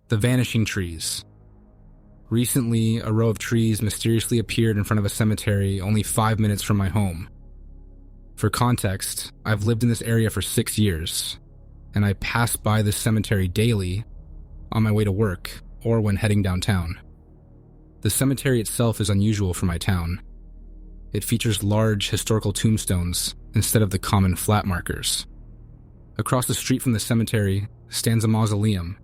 The vanishing trees. Recently, a row of trees mysteriously appeared in front of a cemetery only 5 minutes from my home. For context, I've lived in this area for 6 years, and I pass by this cemetery daily on my way to work or when heading downtown. The cemetery itself is unusual for my town. It features large historical tombstones instead of the common flat markers. Across the street from the cemetery stands a mausoleum,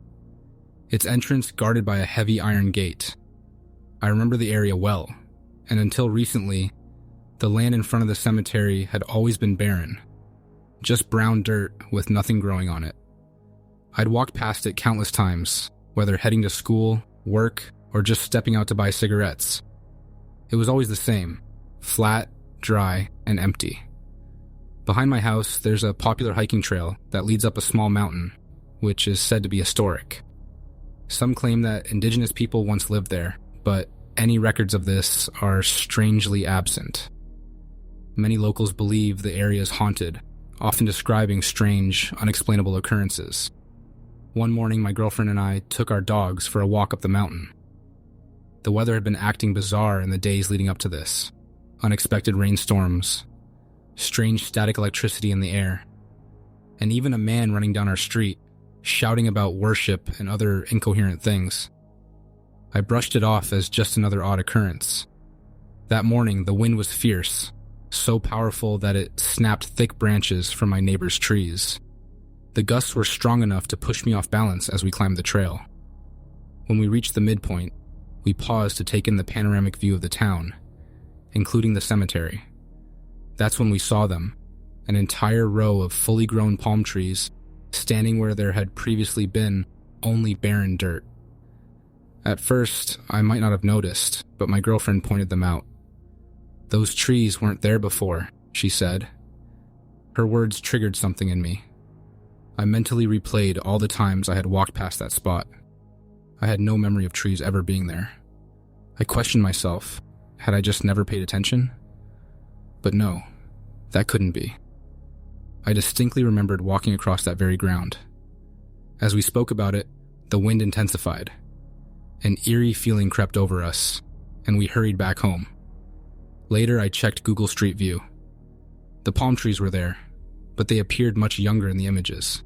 its entrance guarded by a heavy iron gate. I remember the area well, and until recently, the land in front of the cemetery had always been barren, just brown dirt with nothing growing on it. I'd walked past it countless times, whether heading to school, work, or just stepping out to buy cigarettes. It was always the same, flat, dry, and empty. Behind my house, there's a popular hiking trail that leads up a small mountain, which is said to be historic. Some claim that indigenous people once lived there, but any records of this are strangely absent. Many locals believe the area is haunted, often describing strange, unexplainable occurrences. One morning, my girlfriend and I took our dogs for a walk up the mountain. The weather had been acting bizarre in the days leading up to this. Unexpected rainstorms, strange static electricity in the air, and even a man running down our street, shouting about worship and other incoherent things. I brushed it off as just another odd occurrence. That morning, the wind was fierce, so powerful that it snapped thick branches from my neighbor's trees. The gusts were strong enough to push me off balance as we climbed the trail. When we reached the midpoint, we paused to take in the panoramic view of the town, including the cemetery. That's when we saw them, an entire row of fully grown palm trees standing where there had previously been only barren dirt. At first, I might not have noticed, but my girlfriend pointed them out. "Those trees weren't there before," she said. Her words triggered something in me. I mentally replayed all the times I had walked past that spot. I had no memory of trees ever being there. I questioned myself, had I just never paid attention? But no, that couldn't be. I distinctly remembered walking across that very ground. As we spoke about it, the wind intensified. An eerie feeling crept over us, and we hurried back home. Later, I checked Google Street View. The palm trees were there, but they appeared much younger in the images.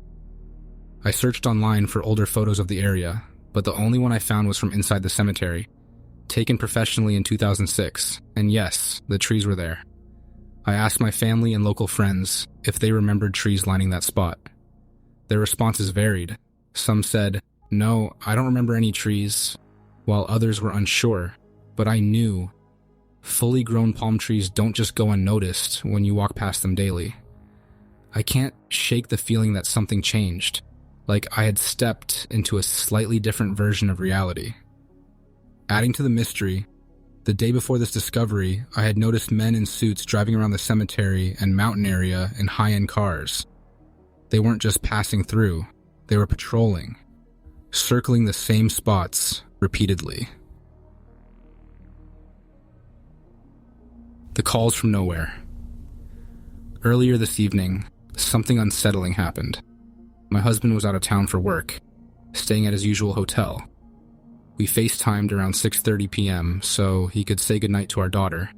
I searched online for older photos of the area, but the only one I found was from inside the cemetery, taken professionally in 2006, and yes, the trees were there. I asked my family and local friends if they remembered trees lining that spot. Their responses varied. Some said, "No, I don't remember any trees," while others were unsure, but I knew fully grown palm trees don't just go unnoticed when you walk past them daily. I can't shake the feeling that something changed, like I had stepped into a slightly different version of reality. Adding to the mystery, the day before this discovery, I had noticed men in suits driving around the cemetery and mountain area in high-end cars. They weren't just passing through, they were patrolling, circling the same spots repeatedly. The calls from nowhere. Earlier this evening, something unsettling happened. My husband was out of town for work, staying at his usual hotel. We FaceTimed around 6:30 p.m. so he could say goodnight to our daughter.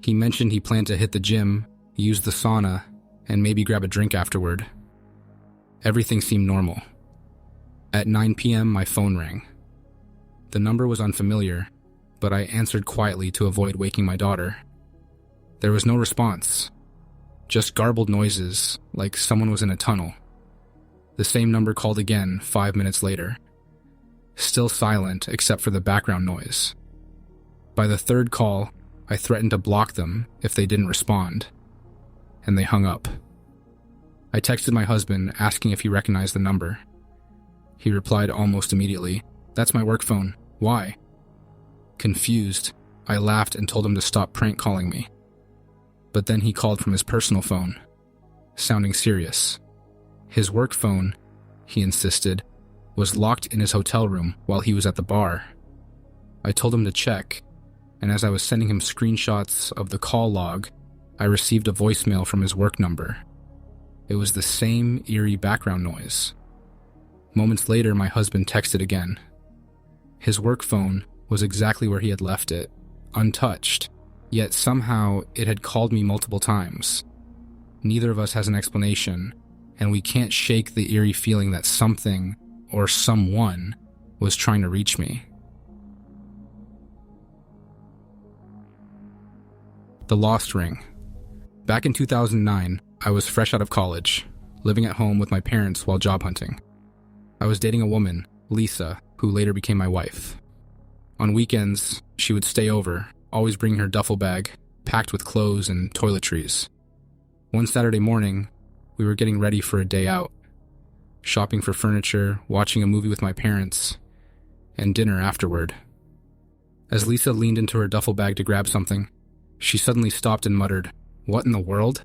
He mentioned he planned to hit the gym, use the sauna, and maybe grab a drink afterward. Everything seemed normal. At 9 p.m., my phone rang. The number was unfamiliar, but I answered quietly to avoid waking my daughter. There was no response, just garbled noises like someone was in a tunnel. The same number called again 5 minutes later. Still silent except for the background noise. By the third call, I threatened to block them if they didn't respond, and they hung up. I texted my husband asking if he recognized the number. He replied almost immediately, "That's my work phone. Why?" Confused, I laughed and told him to stop prank calling me. But then he called from his personal phone, sounding serious. His work phone, he insisted, was locked in his hotel room while he was at the bar. I told him to check, and as I was sending him screenshots of the call log, I received a voicemail from his work number. It was the same eerie background noise. Moments later, my husband texted again. His work phone was exactly where he had left it, untouched, yet somehow it had called me multiple times. Neither of us has an explanation, and we can't shake the eerie feeling that something or someone was trying to reach me. The Lost Ring. Back in 2009, I was fresh out of college, living at home with my parents while job hunting. I was dating a woman, Lisa, who later became my wife. On weekends, she would stay over, always bringing her duffel bag, packed with clothes and toiletries. One Saturday morning, we were getting ready for a day out, shopping for furniture, watching a movie with my parents, and dinner afterward. As Lisa leaned into her duffel bag to grab something, she suddenly stopped and muttered, "What in the world?"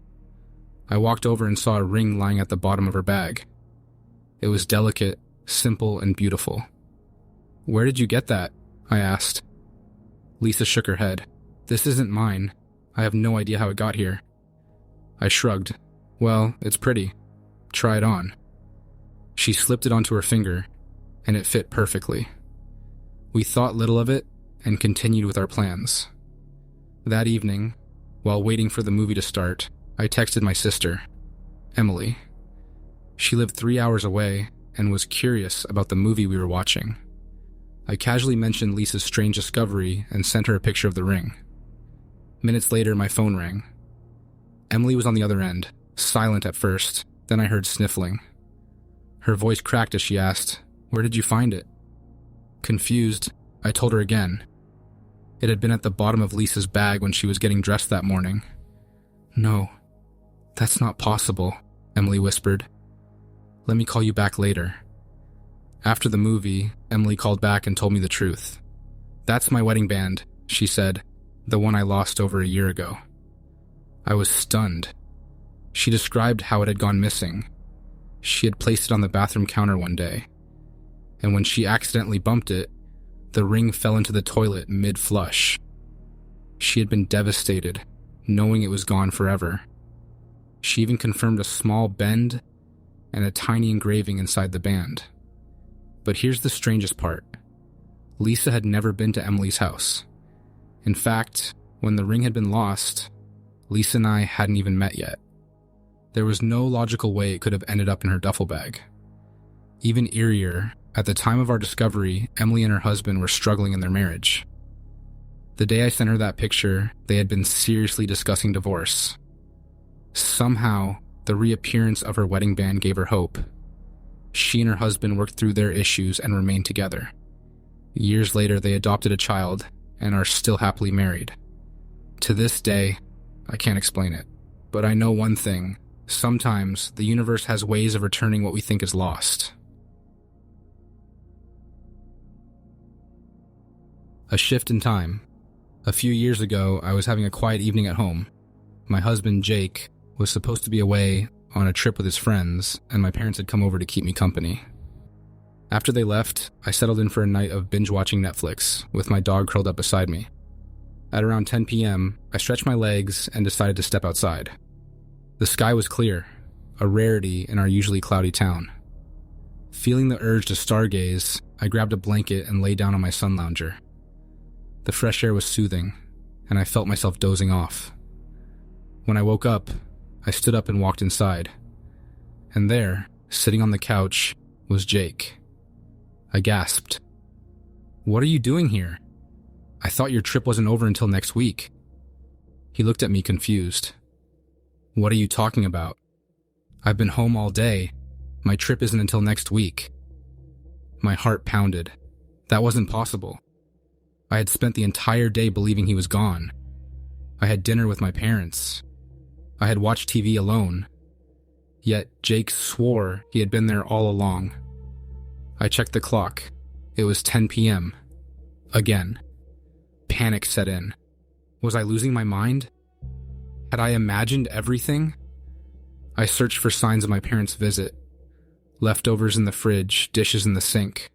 I walked over and saw a ring lying at the bottom of her bag. It was delicate, simple, and beautiful. "Where did you get that?" I asked. Lisa shook her head. "This isn't mine. I have no idea how it got here." I shrugged. "Well, it's pretty. Try it on." She slipped it onto her finger, and it fit perfectly. We thought little of it and continued with our plans. That evening, while waiting for the movie to start, I texted my sister, Emily. She lived 3 hours away and was curious about the movie we were watching. I casually mentioned Lisa's strange discovery and sent her a picture of the ring. Minutes later, my phone rang. Emily was on the other end, silent at first, then I heard sniffling. Her voice cracked as she asked, "Where did you find it?" Confused, I told her again. It had been at the bottom of Lisa's bag when she was getting dressed that morning. "No, that's not possible," Emily whispered. "Let me call you back later." After the movie, Emily called back and told me the truth. "That's my wedding band," she said, "the one I lost over a year ago." I was stunned. She described how it had gone missing. She had placed it on the bathroom counter one day, and when she accidentally bumped it, the ring fell into the toilet mid-flush. She had been devastated, knowing it was gone forever. She even confirmed a small bend and a tiny engraving inside the band. But here's the strangest part. Lisa had never been to Emily's house. In fact, when the ring had been lost, Lisa and I hadn't even met yet. There was no logical way it could have ended up in her duffel bag. Even eerier, at the time of our discovery, Emily and her husband were struggling in their marriage. The day I sent her that picture, they had been seriously discussing divorce. Somehow, the reappearance of her wedding band gave her hope. She and her husband worked through their issues and remained together. Years later, they adopted a child and are still happily married. To this day, I can't explain it, but I know one thing. Sometimes, the universe has ways of returning what we think is lost. A shift in time. A few years ago, I was having a quiet evening at home. My husband, Jake, was supposed to be away on a trip with his friends, and my parents had come over to keep me company. After they left, I settled in for a night of binge-watching Netflix, with my dog curled up beside me. At around 10 p.m., I stretched my legs and decided to step outside. The sky was clear, a rarity in our usually cloudy town. Feeling the urge to stargaze, I grabbed a blanket and lay down on my sun lounger. The fresh air was soothing, and I felt myself dozing off. When I woke up, I stood up and walked inside. And there, sitting on the couch, was Jake. I gasped. "What are you doing here? I thought your trip wasn't over until next week." He looked at me confused. "What are you talking about? I've been home all day. My trip isn't until next week." My heart pounded. That wasn't possible. I had spent the entire day believing he was gone. I had dinner with my parents. I had watched TV alone. Yet Jake swore he had been there all along. I checked the clock. It was 10 p.m. Again. Panic set in. Was I losing my mind? Had I imagined everything? I searched for signs of my parents' visit. Leftovers in the fridge, dishes in the sink.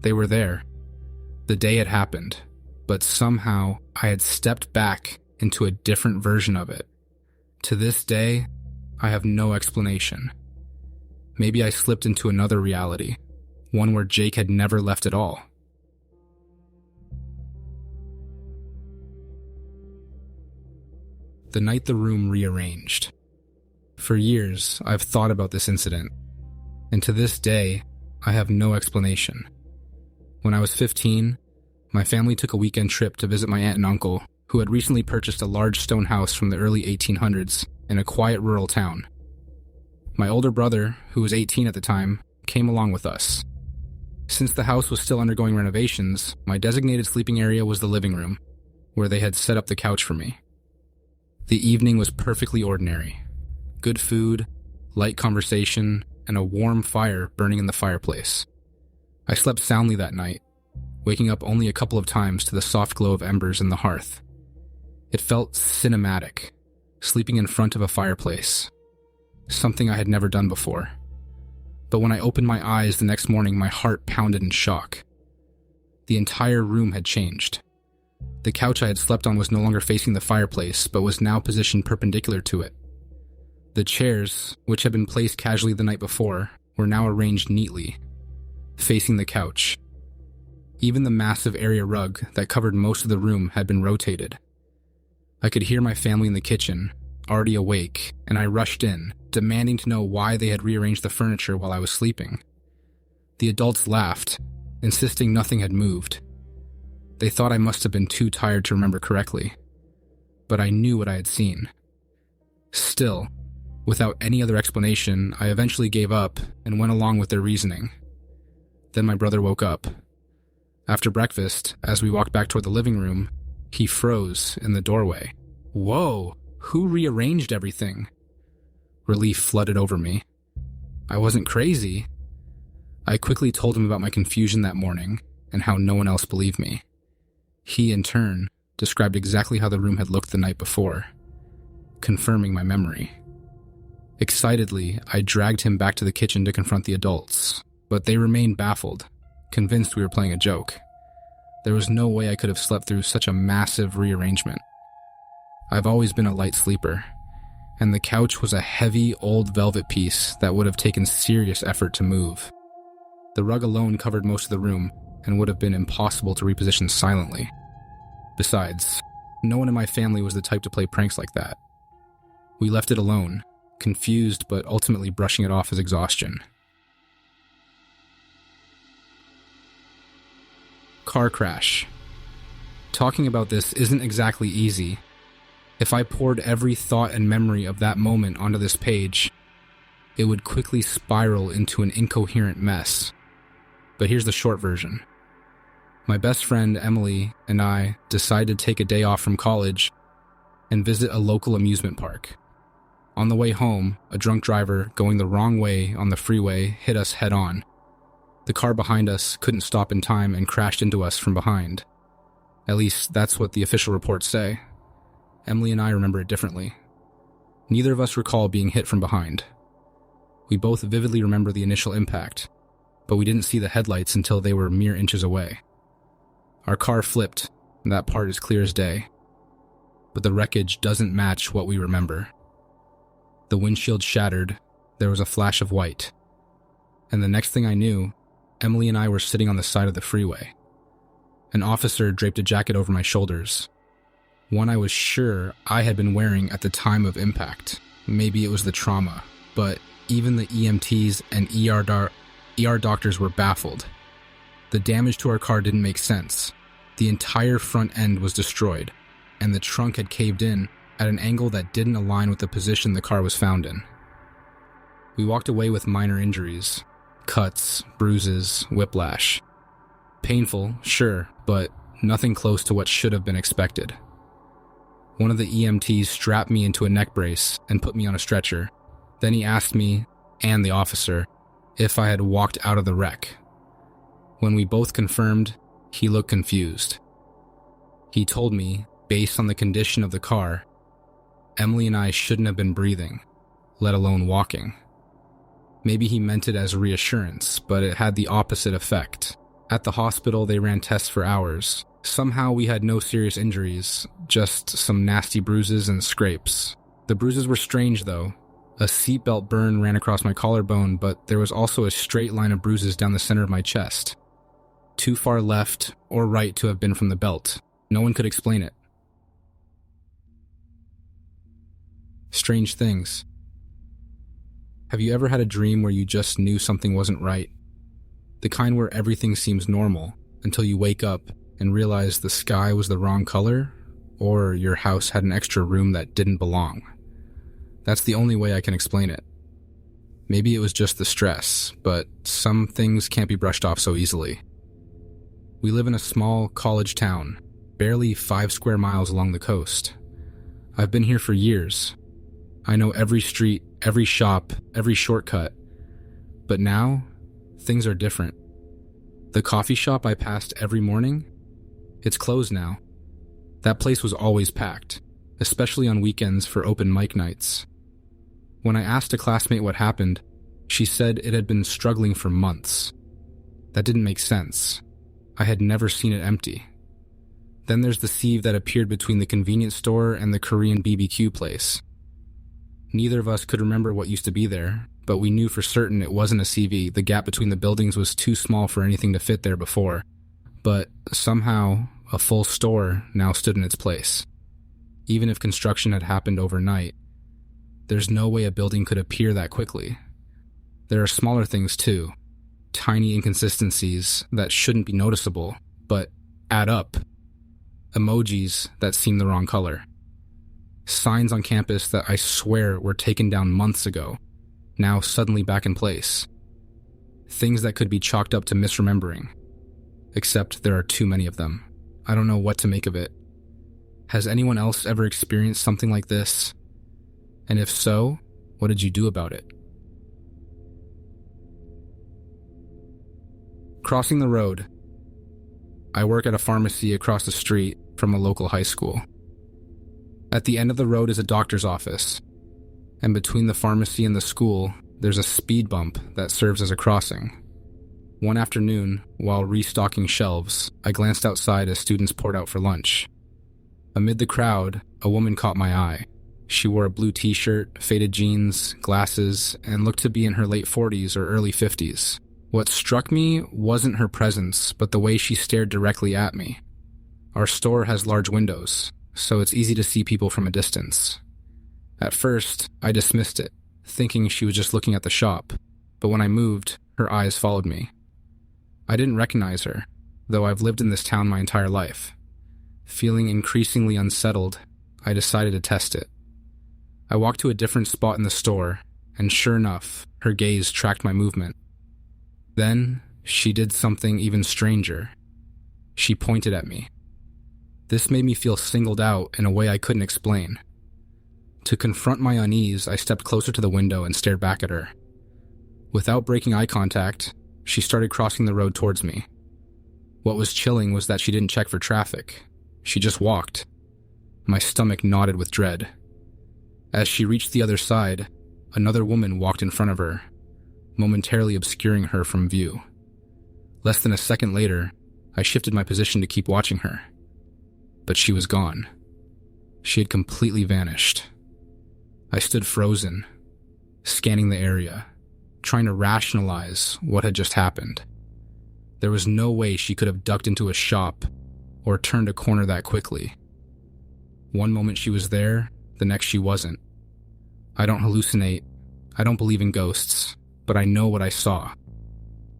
They were there. The day had happened, but somehow I had stepped back into a different version of it. To this day, I have no explanation. maybe I slipped into another reality, one where Jake had never left at all. The night the room rearranged. For years, I've thought about this incident, and to this day, I have no explanation. When I was 15, my family took a weekend trip to visit my aunt and uncle, who had recently purchased a large stone house from the early 1800s in a quiet rural town. My older brother, who was 18 at the time, came along with us. Since the house was still undergoing renovations, my designated sleeping area was the living room, where they had set up the couch for me. The evening was perfectly ordinary. Good food, light conversation, and a warm fire burning in the fireplace. I slept soundly that night, waking up only a couple of times to the soft glow of embers in the hearth. It felt cinematic, sleeping in front of a fireplace, something I had never done before. But when I opened my eyes the next morning, my heart pounded in shock. The entire room had changed. The couch I had slept on was no longer facing the fireplace, but was now positioned perpendicular to it. The chairs, which had been placed casually the night before, were now arranged neatly, facing the couch. Even the massive area rug that covered most of the room had been rotated. I could hear my family in the kitchen, already awake, and I rushed in, demanding to know why they had rearranged the furniture while I was sleeping. The adults laughed, insisting nothing had moved. They thought I must have been too tired to remember correctly, but I knew what I had seen. Still, without any other explanation, I eventually gave up and went along with their reasoning. Then my brother woke up. After breakfast, as we walked back toward the living room, he froze in the doorway. Whoa, who rearranged everything? Relief flooded over me. I wasn't crazy. I quickly told him about my confusion that morning and how no one else believed me. He, in turn, described exactly how the room had looked the night before, confirming my memory. Excitedly, I dragged him back to the kitchen to confront the adults, but they remained baffled, convinced we were playing a joke. There was no way I could have slept through such a massive rearrangement. I've always been a light sleeper, and the couch was a heavy, old velvet piece that would have taken serious effort to move. The rug alone covered most of the room and would have been impossible to reposition silently. Besides, no one in my family was the type to play pranks like that. We left it alone, confused but ultimately brushing it off as exhaustion. Car crash. Talking about this isn't exactly easy. If I poured every thought and memory of that moment onto this page, it would quickly spiral into an incoherent mess. But here's the short version. My best friend Emily and I decided to take a day off from college and visit a local amusement park. On the way home, a drunk driver going the wrong way on the freeway hit us head on. The car behind us couldn't stop in time and crashed into us from behind. At least that's what the official reports say. Emily and I remember it differently. Neither of us recall being hit from behind. We both vividly remember the initial impact, but we didn't see the headlights until they were mere inches away. Our car flipped, and that part is clear as day. But the wreckage doesn't match what we remember. The windshield shattered, there was a flash of white. And the next thing I knew, Emily and I were sitting on the side of the freeway. An officer draped a jacket over my shoulders. One I was sure I had been wearing at the time of impact. Maybe it was the trauma, but even the EMTs and ER doctors were baffled. The damage to our car didn't make sense. The entire front end was destroyed, and the trunk had caved in at an angle that didn't align with the position the car was found in. We walked away with minor injuries, cuts, bruises, whiplash. Painful, sure, but nothing close to what should have been expected. One of the EMTs strapped me into a neck brace and put me on a stretcher. Then he asked me, and the officer, if I had walked out of the wreck. When we both confirmed, he looked confused. He told me, based on the condition of the car, Emily and I shouldn't have been breathing, let alone walking. Maybe he meant it as reassurance, but it had the opposite effect. At the hospital, they ran tests for hours. Somehow we had no serious injuries, just some nasty bruises and scrapes. The bruises were strange though. A seatbelt burn ran across my collarbone, but there was also a straight line of bruises down the center of my chest. Too far left or right to have been from the belt. No one could explain it. Strange things. Have you ever had a dream where you just knew something wasn't right? The kind where everything seems normal until you wake up and realize the sky was the wrong color, or your house had an extra room that didn't belong. That's the only way I can explain it. Maybe it was just the stress, but some things can't be brushed off so easily. We live in a small college town, barely 5 square miles along the coast. I've been here for years. I know every street, every shop, every shortcut. But now, things are different. The coffee shop I passed every morning, it's closed now. That place was always packed, especially on weekends for open mic nights. When I asked a classmate what happened, she said it had been struggling for months. That didn't make sense. I had never seen it empty. Then there's the sieve that appeared between the convenience store and the Korean BBQ place. Neither of us could remember what used to be there, but we knew for certain it wasn't a CV. The gap between the buildings was too small for anything to fit there before. But somehow, a full store now stood in its place. Even if construction had happened overnight, there's no way a building could appear that quickly. There are smaller things too, tiny inconsistencies that shouldn't be noticeable, but add up. Emojis that seem the wrong color. Signs on campus that I swear were taken down months ago, now suddenly back in place. Things that could be chalked up to misremembering. Except there are too many of them. I don't know what to make of it. Has anyone else ever experienced something like this? And if so, what did you do about it? Crossing the road. I work at a pharmacy across the street from a local high school. At the end of the road is a doctor's office, and between the pharmacy and the school, there's a speed bump that serves as a crossing. One afternoon, while restocking shelves, I glanced outside as students poured out for lunch. Amid the crowd, a woman caught my eye. She wore a blue t-shirt, faded jeans, glasses, and looked to be in her late 40s or early 50s. What struck me wasn't her presence, but the way she stared directly at me. Our store has large windows, so it's easy to see people from a distance. At first, I dismissed it, thinking she was just looking at the shop, but when I moved, her eyes followed me. I didn't recognize her, though I've lived in this town my entire life. Feeling increasingly unsettled, I decided to test it. I walked to a different spot in the store, and sure enough, her gaze tracked my movement. Then, she did something even stranger. She pointed at me. This made me feel singled out in a way I couldn't explain. To confront my unease, I stepped closer to the window and stared back at her. Without breaking eye contact, she started crossing the road towards me. What was chilling was that she didn't check for traffic. She just walked. My stomach knotted with dread. As she reached the other side, another woman walked in front of her, momentarily obscuring her from view. Less than a second later, I shifted my position to keep watching her. But she was gone. She had completely vanished. I stood frozen, scanning the area, trying to rationalize what had just happened. There was no way she could have ducked into a shop or turned a corner that quickly. One moment she was there, the next she wasn't. I don't hallucinate, I don't believe in ghosts, but I know what I saw.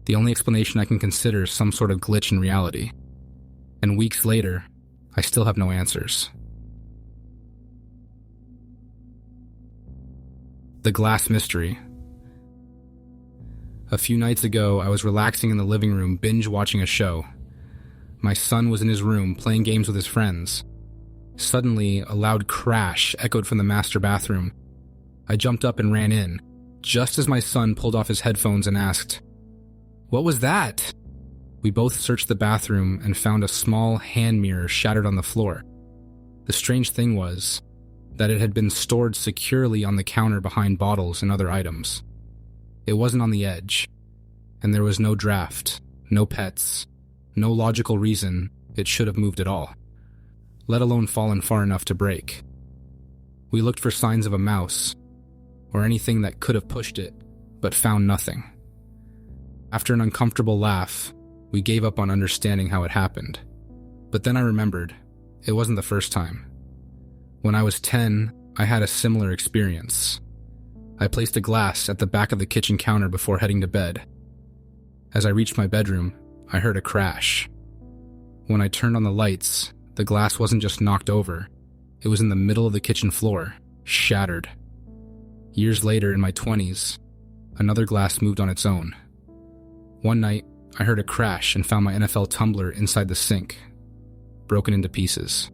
The only explanation I can consider is some sort of glitch in reality. And weeks later, I still have no answers. The glass mystery. A few nights ago, I was relaxing in the living room, binge-watching a show. My son was in his room, playing games with his friends. Suddenly, a loud crash echoed from the master bathroom. I jumped up and ran in, just as my son pulled off his headphones and asked, "What was that?" We both searched the bathroom and found a small hand mirror shattered on the floor. The strange thing was that it had been stored securely on the counter behind bottles and other items. It wasn't on the edge, and there was no draft, no pets, no logical reason it should have moved at all, let alone fallen far enough to break. We looked for signs of a mouse, or anything that could have pushed it, but found nothing. After an uncomfortable laugh, we gave up on understanding how it happened. But then I remembered, it wasn't the first time. When I was 10, I had a similar experience. I placed a glass at the back of the kitchen counter before heading to bed. As I reached my bedroom, I heard a crash. When I turned on the lights, the glass wasn't just knocked over, it was in the middle of the kitchen floor, shattered. Years later, in my 20s, another glass moved on its own. One night, I heard a crash and found my NFL tumbler inside the sink, broken into pieces.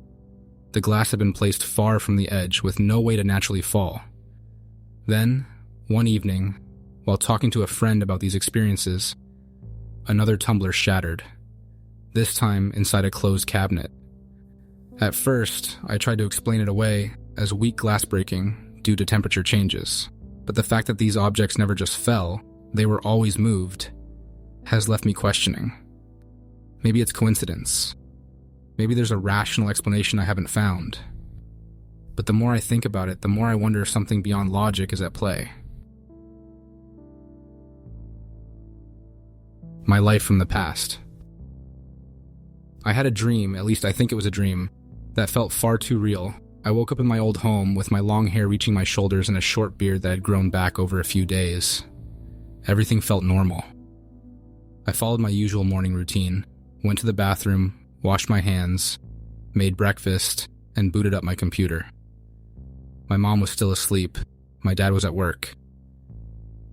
The glass had been placed far from the edge with no way to naturally fall. Then, one evening, while talking to a friend about these experiences, another tumbler shattered, this time inside a closed cabinet. At first, I tried to explain it away as weak glass breaking due to temperature changes, but the fact that these objects never just fell, they were always moved, has left me questioning. Maybe it's coincidence. Maybe there's a rational explanation I haven't found. But the more I think about it, the more I wonder if something beyond logic is at play. My life from the past. I had a dream, at least I think it was a dream, that felt far too real. I woke up in my old home with my long hair reaching my shoulders and a short beard that had grown back over a few days. Everything felt normal. I followed my usual morning routine, went to the bathroom, washed my hands, made breakfast, and booted up my computer. My mom was still asleep. My dad was at work.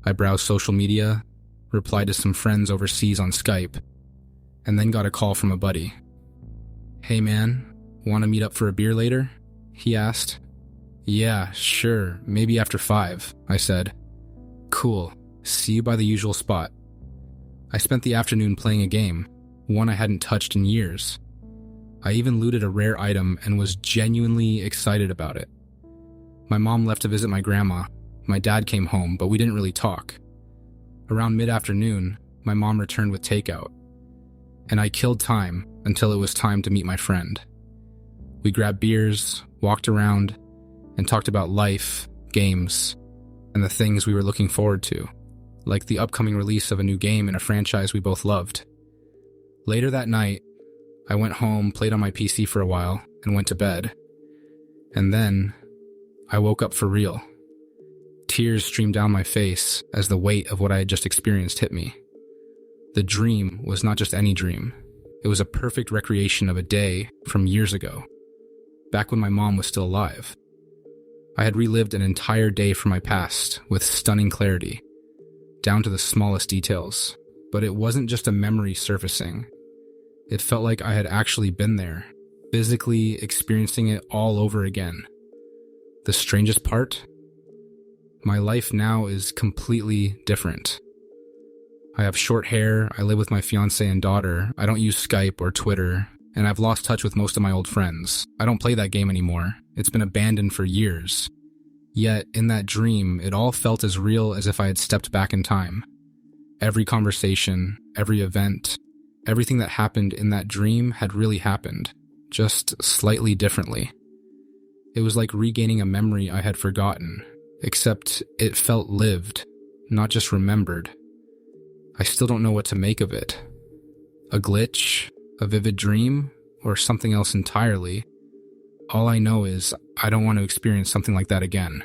I browsed social media, replied to some friends overseas on Skype, and then got a call from a buddy. "Hey man, want to meet up for a beer later?" he asked. "Yeah, sure, maybe after 5, I said. "Cool, see you by the usual spot." I spent the afternoon playing a game, one I hadn't touched in years. I even looted a rare item and was genuinely excited about it. My mom left to visit my grandma. My dad came home, but we didn't really talk. Around mid-afternoon, my mom returned with takeout, and I killed time until it was time to meet my friend. We grabbed beers, walked around, and talked about life, games, and the things we were looking forward to, like the upcoming release of a new game in a franchise we both loved. Later that night, I went home, played on my PC for a while, and went to bed. And then, I woke up for real. Tears streamed down my face as the weight of what I had just experienced hit me. The dream was not just any dream. It was a perfect recreation of a day from years ago, back when my mom was still alive. I had relived an entire day from my past with stunning clarity, down to the smallest details. But it wasn't just a memory surfacing. It felt like I had actually been there, physically experiencing it all over again. The strangest part? My life now is completely different. I have short hair, I live with my fiancé and daughter, I don't use Skype or Twitter, and I've lost touch with most of my old friends. I don't play that game anymore. It's been abandoned for years. Yet, in that dream, it all felt as real as if I had stepped back in time. Every conversation, every event, everything that happened in that dream had really happened, just slightly differently. It was like regaining a memory I had forgotten, except it felt lived, not just remembered. I still don't know what to make of it. A glitch, a vivid dream, or something else entirely. All I know is I don't want to experience something like that again.